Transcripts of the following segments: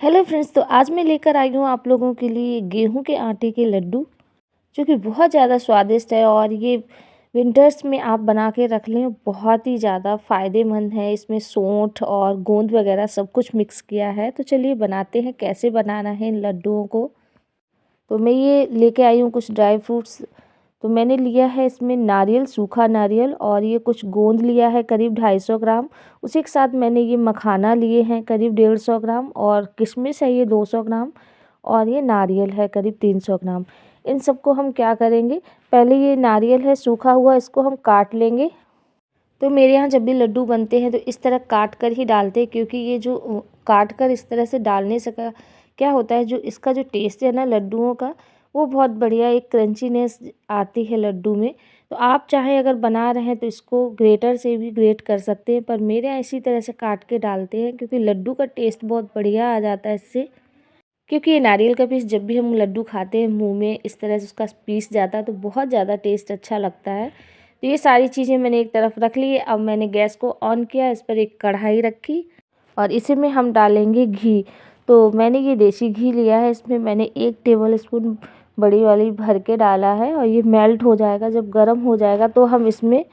Hello friends, तो आज मैं लेकर आई हूँ आप लोगों के लिए गेहूं के आटे के लड्डू, जो कि बहुत ज़्यादा स्वादिष्ट है। और ये विंटर्स में आप बना के रख लें, बहुत ही ज़्यादा फ़ायदेमंद है। इसमें सौंठ और गोंद वगैरह सब कुछ मिक्स किया है। तो चलिए बनाते हैं, कैसे बनाना है इन लड्डुओं को। तो मैं ये लेके आई हूँ कुछ ड्राई फ्रूट्स। तो मैंने लिया है इसमें नारियल, सूखा नारियल, और ये कुछ गोंद लिया है करीब 250 ग्राम। उसी के साथ मैंने ये मखाना लिए हैं करीब 150 ग्राम, और किशमिश है ये 200 ग्राम, और ये नारियल है करीब 300 ग्राम। इन सबको हम क्या करेंगे, पहले ये नारियल है सूखा हुआ, इसको हम काट लेंगे। तो मेरे यहाँ जब भी लड्डू बनते हैं तो इस तरह काट कर ही डालते हैं, क्योंकि ये जो काट कर इस तरह से डालने से क्या होता है, जो इसका जो टेस्ट है ना लड्डुओं का, वो बहुत बढ़िया एक क्रंचीनेस आती है लड्डू में। तो आप चाहे अगर बना रहे हैं तो इसको ग्रेटर से भी ग्रेट कर सकते हैं, पर मेरे यहाँ इसी तरह से काट के डालते हैं, क्योंकि लड्डू का टेस्ट बहुत बढ़िया आ जाता है इससे। क्योंकि ये नारियल का पीस जब भी हम लड्डू खाते हैं मुंह में इस तरह से उसका पीस जाता है तो बहुत ज़्यादा टेस्ट अच्छा लगता है। तो ये सारी चीज़ें मैंने एक तरफ रख ली। अब मैंने गैस को ऑन किया, इस पर एक कढ़ाई रखी, और इसी में हम डालेंगे घी। तो मैंने ये देसी घी लिया है, इसमें मैंने 1 टेबल स्पून बड़ी वाली भर के डाला है, और ये मेल्ट हो जाएगा। जब गर्म हो जाएगा तो हम इसमें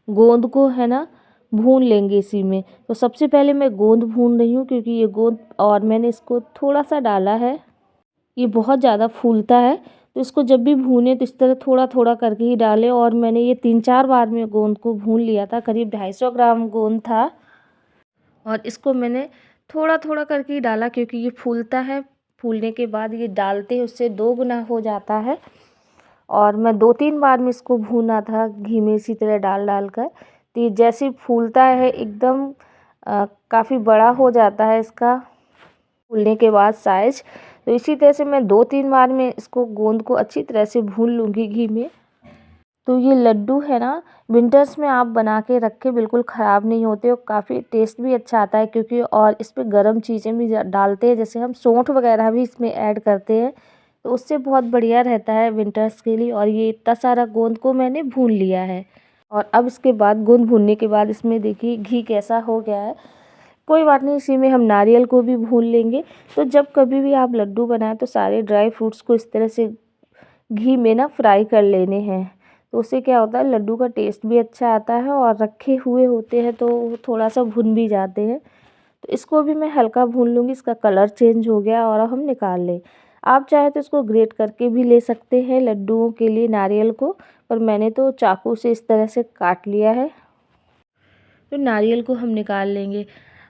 गोंद को है ना भून लेंगे इसी में। तो सबसे पहले मैं गोंद भून रही हूँ, क्योंकि ये गोंद, और मैंने इसको थोड़ा सा डाला है, ये बहुत ज़्यादा फूलता है। तो इसको जब भी भूने तो इस तरह थोड़ा थोड़ा करके ही डालें। और मैंने ये 3-4 बार में गोंद को भून लिया था, करीब 250 ग्राम गोंद था, और इसको मैंने थोड़ा थोड़ा करके ही डाला, क्योंकि ये फूलता है। फूलने के बाद ये डालते हैं उससे 2 गुना हो जाता है। और मैं 2-3 बार में इसको भूना था घी में इसी तरह डाल डाल कर। तो ये जैसे फूलता है एकदम काफ़ी बड़ा हो जाता है इसका फूलने के बाद साइज। तो इसी तरह से मैं 2-3 बार में इसको गोंद को अच्छी तरह से भून लूँगी घी में। तो ये लड्डू है ना, विंटर्स में आप बना के रखें, बिल्कुल ख़राब नहीं होते और काफ़ी टेस्ट भी अच्छा आता है, क्योंकि और इस पे गर्म चीज़ें भी डालते हैं, जैसे हम सौंठ वगैरह भी इसमें ऐड करते हैं, तो उससे बहुत बढ़िया रहता है विंटर्स के लिए। और ये इतना सारा गोंद को मैंने भून लिया है। और अब इसके बाद गोंद भूनने के बाद इसमें देखिए घी कैसा हो गया है। कोई बात नहीं, इसी में हम नारियल को भी भून लेंगे। तो जब कभी भी आप लड्डू बनाएं तो सारे ड्राई फ्रूट्स को इस तरह से घी में ना फ्राई कर लेने हैं। तो उससे क्या होता है, लड्डू का टेस्ट भी अच्छा आता है, और रखे हुए होते हैं तो थोड़ा सा भुन भी जाते हैं। तो इसको भी मैं हल्का भून लूँगी, इसका कलर चेंज हो गया, और अब हम निकाल लें। आप चाहे तो इसको ग्रेट करके भी ले सकते हैं लड्डुओं के लिए नारियल को, पर मैंने तो चाकू से इस तरह से काट लिया है। तो नारियल को हम निकाल लेंगे,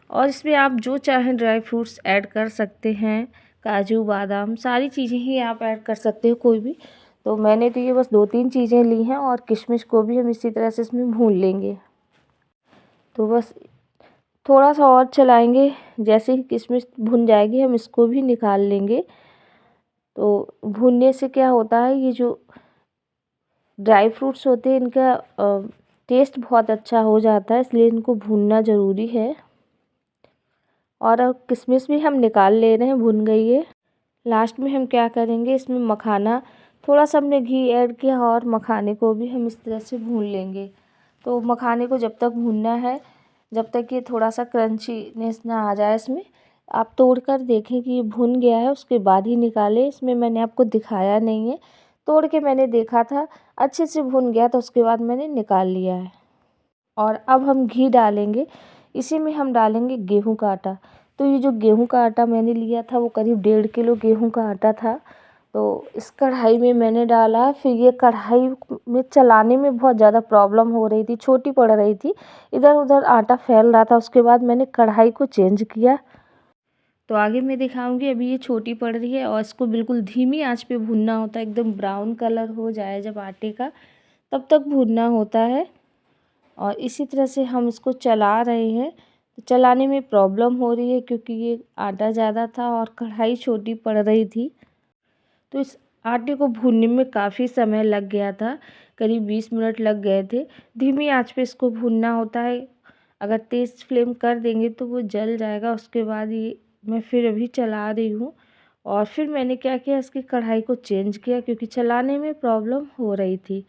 और इसमें आप जो चाहें ड्राई फ्रूट्स ऐड कर सकते हैं, काजू बादाम सारी चीज़ें ही आप ऐड कर सकते हो कोई भी। तो मैंने तो ये बस 2-3 चीज़ें ली हैं, और किशमिश को भी हम इसी तरह से इसमें भून लेंगे। तो बस थोड़ा सा और चलाएंगे, जैसे ही किशमिश भुन जाएगी हम इसको भी निकाल लेंगे। तो भूनने से क्या होता है, ये जो ड्राई फ्रूट्स होते हैं इनका टेस्ट बहुत अच्छा हो जाता है, इसलिए इनको भूनना ज़रूरी है। और अब किशमिश भी हम निकाल ले रहे हैं, भुन गई है। लास्ट में हम क्या करेंगे, इसमें मखाना थोड़ा सा हमने घी ऐड किया, और मखाने को भी हम इस तरह से भून लेंगे। तो मखाने को जब तक भूनना है, जब तक ये थोड़ा सा क्रंचीनेस ना आ जाए इसमें। आप तोड़ कर देखें कि ये भुन गया है, उसके बाद ही निकालें। इसमें मैंने आपको दिखाया नहीं है, तोड़ के मैंने देखा था, अच्छे से भुन गया, तो उसके बाद मैंने निकाल लिया है। और अब हम घी डालेंगे, इसी में हम डालेंगे गेहूं का आटा। तो ये जो गेहूं का आटा मैंने लिया था वो करीब 1.5 किलो गेहूं का आटा था। तो इस कढ़ाई में मैंने डाला, फिर ये कढ़ाई में चलाने में बहुत ज़्यादा प्रॉब्लम हो रही थी, छोटी पड़ रही थी, इधर उधर आटा फैल रहा था। उसके बाद मैंने कढ़ाई को चेंज किया। तो आगे मैं दिखाऊंगी, अभी ये छोटी पड़ रही है, और इसको बिल्कुल धीमी आंच पे भूनना होता है, एकदम ब्राउन कलर हो जाए जब आटे का, तब तक भूनना होता है। और इसी तरह से हम इसको चला रहे हैं। तो चलाने में प्रॉब्लम हो रही है, क्योंकि ये आटा ज़्यादा था और कढ़ाई छोटी पड़ रही थी। तो इस आटे को भूनने में काफ़ी समय लग गया था, करीब 20 मिनट लग गए थे। धीमी आंच पे इसको भूनना होता है, अगर तेज़ फ्लेम कर देंगे तो वो जल जाएगा। उसके बाद ये मैं फिर अभी चला रही हूँ, और फिर मैंने क्या किया, इसकी कढ़ाई को चेंज किया, क्योंकि चलाने में प्रॉब्लम हो रही थी।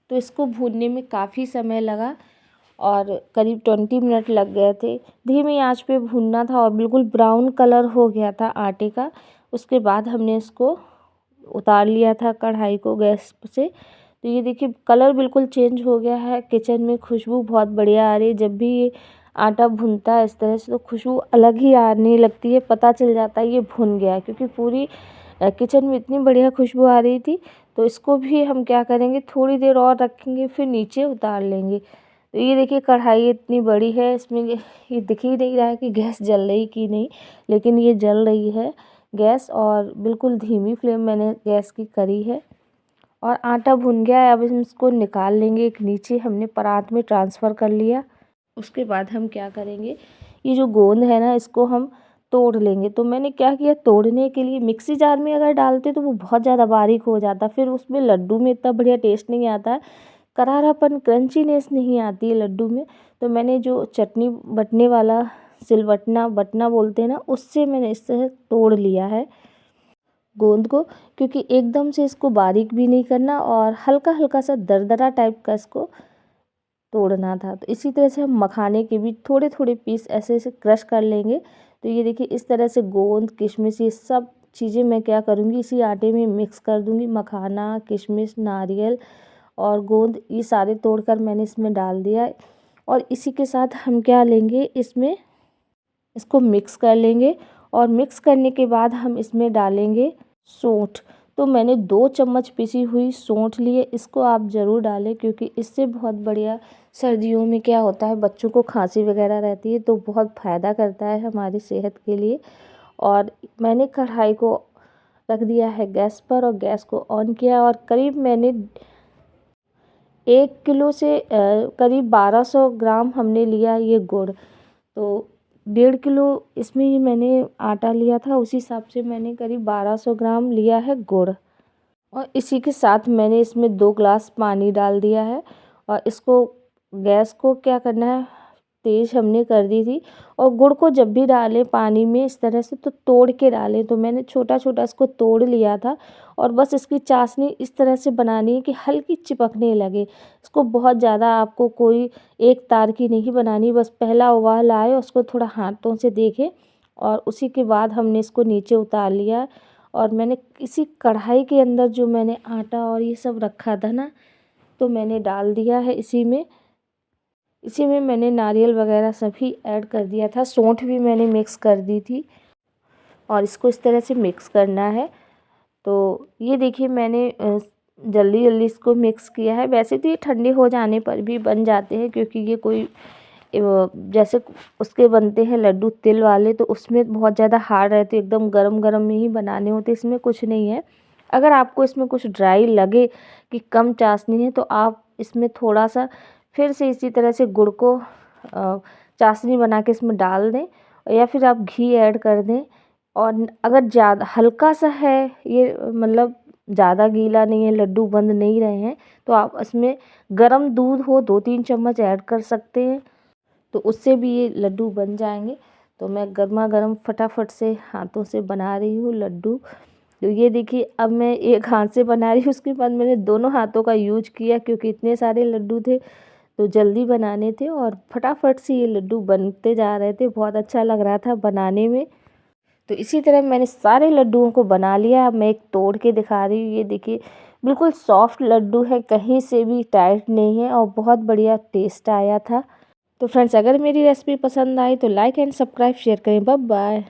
तो इसको भूनने में काफ़ी समय लगा, और करीब 20 मिनट लग गए थे। धीमी आंच पे भूनना था और बिल्कुल ब्राउन कलर हो गया था आटे का। उसके बाद हमने इसको उतार लिया था कढ़ाई को गैस से। तो ये देखिए कलर बिल्कुल चेंज हो गया है। किचन में खुशबू बहुत बढ़िया आ रही है। जब भी ये आटा भुनता है इस तरह से तो खुशबू अलग ही आने लगती है, पता चल जाता है ये भुन गया है, क्योंकि पूरी किचन में इतनी बढ़िया खुशबू आ रही थी। तो इसको भी हम क्या करेंगे, थोड़ी देर और रखेंगे, फिर नीचे उतार लेंगे। तो ये देखिए कढ़ाई इतनी बड़ी है, इसमें ये दिख ही नहीं रहा है कि गैस जल रही कि नहीं, लेकिन ये जल रही है गैस, और बिल्कुल धीमी फ्लेम मैंने गैस की करी है। और आटा भुन गया है, अब हम इसको निकाल लेंगे। एक नीचे हमने परात में ट्रांसफ़र कर लिया। उसके बाद हम क्या करेंगे, ये जो गोंद है ना इसको हम तोड़ लेंगे। तो मैंने क्या किया, तोड़ने के लिए मिक्सी जार में अगर डालते तो वो बहुत ज़्यादा बारीक हो जाता, फिर उसमें लड्डू में इतना बढ़िया टेस्ट नहीं आता है, करारापन क्रंचीनेस नहीं आती है लड्डू में। तो मैंने जो चटनी बटने वाला सिलवटना बटना बोलते हैं ना, उससे मैंने इस तरह तोड़ लिया है गोंद को, क्योंकि एकदम से इसको बारीक भी नहीं करना और हल्का हल्का सा दरदरा टाइप का इसको तोड़ना था। तो इसी तरह से हम मखाने के भी थोड़े थोड़े पीस ऐसे ऐसे क्रश कर लेंगे। तो ये देखिए इस तरह से गोंद किशमिश ये सब चीज़ें मैं क्या करूँगी, इसी आटे में मिक्स कर दूँगी। मखाना, किशमिश, नारियल और गोंद ये सारे तोड़कर मैंने इसमें डाल दिया है। और इसी के साथ हम क्या लेंगे, इसमें इसको मिक्स कर लेंगे। और मिक्स करने के बाद हम इसमें डालेंगे सौंठ। तो मैंने 2 चम्मच पिसी हुई सौंठ ली है, इसको आप ज़रूर डालें, क्योंकि इससे बहुत बढ़िया सर्दियों में क्या होता है, बच्चों को खांसी वगैरह रहती है तो बहुत फ़ायदा करता है हमारी सेहत के लिए। और मैंने कढ़ाई को रख दिया है गैस पर और गैस को ऑन किया, और करीब मैंने 1 किलो से करीब 1200 ग्राम हमने लिया ये गुड़। तो 1.5 किलो इसमें ही मैंने आटा लिया था, उसी हिसाब से मैंने करीब 1200 ग्राम लिया है गुड़। और इसी के साथ मैंने इसमें 2 ग्लास पानी डाल दिया है। और इसको गैस को क्या करना है, तेज़ हमने कर दी थी। और गुड़ को जब भी डालें पानी में इस तरह से तो तोड़ के डालें। तो मैंने छोटा छोटा इसको तोड़ लिया था, और बस इसकी चाशनी इस तरह से बनानी है कि हल्की चिपकने लगे। इसको बहुत ज़्यादा आपको कोई एक तार की नहीं बनानी, बस पहला उबाल आए उसको थोड़ा हाथों से देखें, और उसी के बाद हमने इसको नीचे उतार लिया। और मैंने इसी कढ़ाई के अंदर जो मैंने आटा और ये सब रखा था ना, तो मैंने डाल दिया है इसी में मैंने नारियल वगैरह सभी ऐड कर दिया था, सौंठ भी मैंने मिक्स कर दी थी। और इसको इस तरह से मिक्स करना है। तो ये देखिए मैंने जल्दी जल्दी इसको मिक्स किया है। वैसे तो ये ठंडे हो जाने पर भी बन जाते हैं, क्योंकि ये कोई जैसे उसके बनते हैं लड्डू तिल वाले, तो उसमें बहुत ज़्यादा हार्ड रहते, एकदम गरम गरम में ही बनाने होते, इसमें कुछ नहीं है। अगर आपको इसमें कुछ ड्राई लगे कि कम चाशनी है, तो आप इसमें थोड़ा सा फिर से इसी तरह से गुड़ को चाशनी बना के इसमें डाल दें, या फिर आप घी ऐड कर दें। और अगर ज़्यादा हल्का सा है ये, मतलब ज़्यादा गीला नहीं है, लड्डू बंध नहीं रहे हैं, तो आप इसमें गरम दूध हो 2-3 चम्मच ऐड कर सकते हैं, तो उससे भी ये लड्डू बन जाएंगे। तो मैं गर्मा गर्म फटाफट से हाथों से बना रही हूँ लड्डू। तो ये देखिए अब मैं एक हाथ से बना रही हूँ, उसके बाद मैंने दोनों हाथों का यूज किया, क्योंकि इतने सारे लड्डू थे तो जल्दी बनाने थे, और फटाफट से ये लड्डू बनते जा रहे थे, बहुत अच्छा लग रहा था बनाने में। तो इसी तरह मैंने सारे लड्डुओं को बना लिया। अब मैं एक तोड़ के दिखा रही हूँ, ये देखिए बिल्कुल सॉफ्ट लड्डू है, कहीं से भी टाइट नहीं है, और बहुत बढ़िया टेस्ट आया था। तो फ्रेंड्स अगर मेरी रेसिपी पसंद आई तो लाइक एंड सब्सक्राइब शेयर करें। Bye bye.